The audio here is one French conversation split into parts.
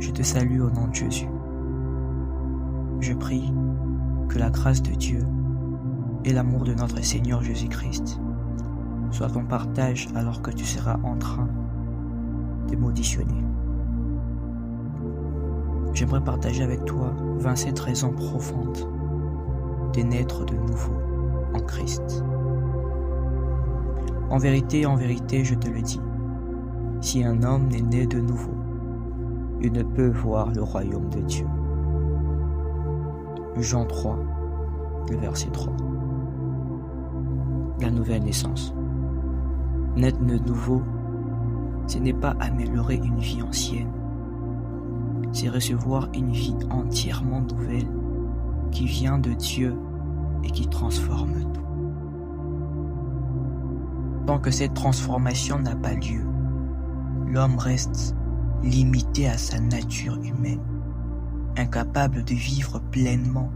Je te salue au nom de Jésus. Je prie que la grâce de Dieu et l'amour de notre Seigneur Jésus-Christ soient ton partage alors que tu seras en train de m'auditionner. J'aimerais partager avec toi 27 raisons profondes de naître de nouveau en Christ. En vérité, je te le dis, si un homme n'est né de nouveau, il ne peut voir le royaume de Dieu. Jean 3, le verset 3. La nouvelle naissance. Naître de nouveau, ce n'est pas améliorer une vie ancienne, c'est recevoir une vie entièrement nouvelle qui vient de Dieu et qui transforme tout. Tant que cette transformation n'a pas lieu, l'homme reste limité à sa nature humaine, incapable de vivre pleinement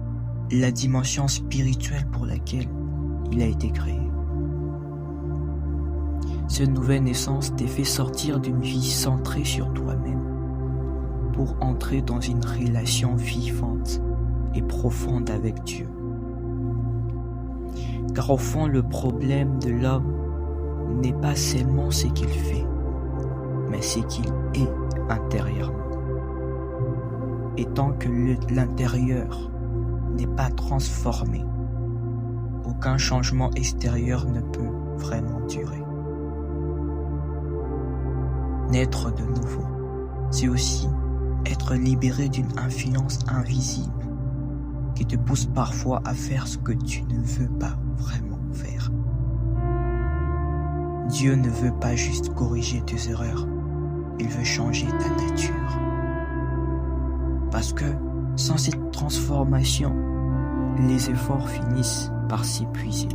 la dimension spirituelle pour laquelle il a été créé. Cette nouvelle naissance te fait sortir d'une vie centrée sur toi-même pour entrer dans une relation vivante et profonde avec Dieu. Car au fond, le problème de l'homme n'est pas seulement ce qu'il fait, mais ce qu'il est intérieurement. Et tant que l'intérieur n'est pas transformé, aucun changement extérieur ne peut vraiment durer. Naître de nouveau, c'est aussi être libéré d'une influence invisible qui te pousse parfois à faire ce que tu ne veux pas vraiment faire. Dieu ne veut pas juste corriger tes erreurs, il veut changer ta nature. Parce que sans cette transformation, les efforts finissent par s'épuiser.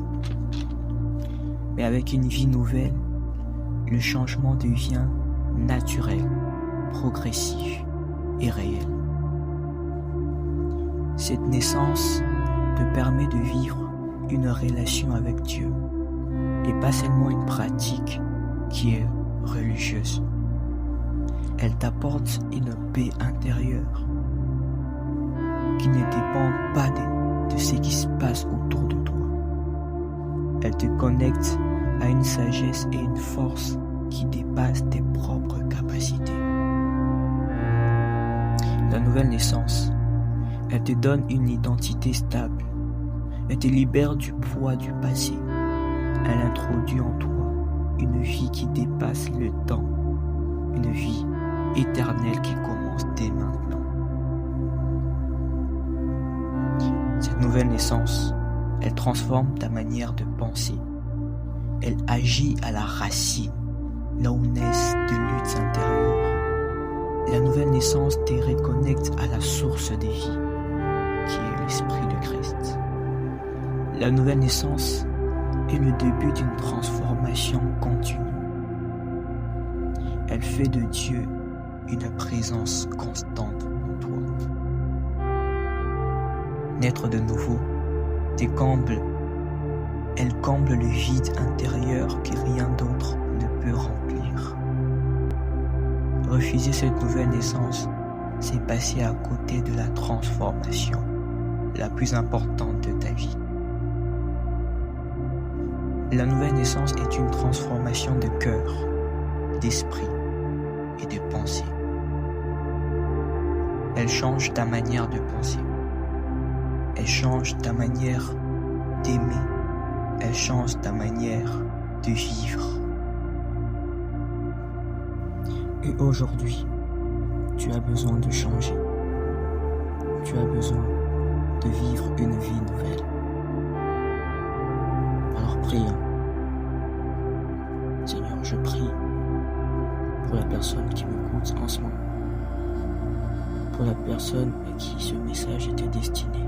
Mais avec une vie nouvelle, le changement devient naturel, progressif et réel. Cette naissance te permet de vivre une relation avec Dieu et pas seulement une pratique qui est religieuse. Elle t'apporte une paix intérieure qui ne dépend pas de ce qui se passe autour de toi. Elle te connecte à une sagesse et une force qui dépassent tes propres capacités. La nouvelle naissance, elle te donne une identité stable. Elle te libère du poids du passé. Elle introduit en toi une vie qui dépasse le temps, une vie éternelle qui commence dès maintenant. Cette nouvelle naissance, elle transforme ta manière de penser. Elle agit à la racine, là où naissent des luttes intérieures. La nouvelle naissance te reconnecte à la source des vies, qui est l'Esprit de Christ. La nouvelle naissance est le début d'une transformation continue. Elle fait de Dieu une présence constante en toi. Naître de nouveau, elle comble le vide intérieur que rien d'autre ne peut remplir. Refuser cette nouvelle naissance, c'est passer à côté de la transformation la plus importante de ta vie. La nouvelle naissance est une transformation de cœur, d'esprit et de pensée. Elle change ta manière de penser. Elle change ta manière d'aimer. Elle change ta manière de vivre. Et aujourd'hui, tu as besoin de changer. Tu as besoin de vivre une vie nouvelle. Alors prions. Seigneur, je prie pour la personne qui m'écoute en ce moment, pour la personne à qui ce message était destiné.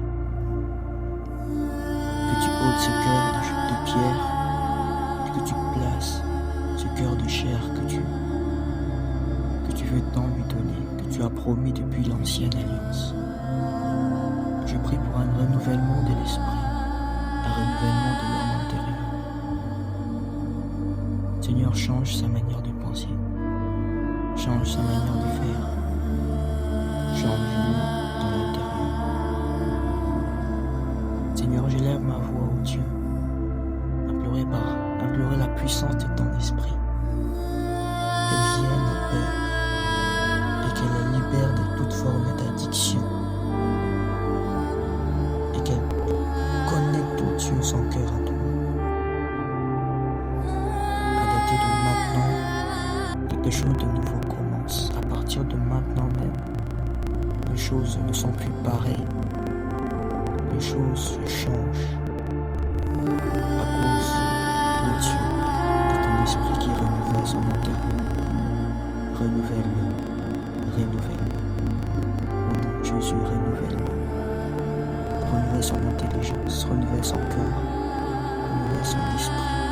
Que tu ôtes ce cœur de pierre et que tu places ce cœur de chair que tu veux tant lui donner, que tu as promis depuis l'ancienne alliance. Je prie pour un renouvellement de l'esprit, un renouvellement de l'homme intérieur. Seigneur, change sa manière de penser, change sa manière de faire, changement dans l'intérieur. Seigneur, j'élève ma voix au Dieu, implorer la puissance de ton esprit, qu'elle vienne en paix et qu'elle les libère de toute forme d'addiction et qu'elle connecte au Dieu son cœur à toi. À dater de maintenant, quelque chose de nouveau commence. À partir de maintenant même, les choses ne sont plus pareilles. Les choses changent à cause de Dieu, de ton esprit qui renouvelle son intérieur. Renouvelle-le, renouvelle-le. Au nom de Jésus, renouvelle-le. Renouvelle son intelligence, renouvelle son cœur, renouvelle son esprit.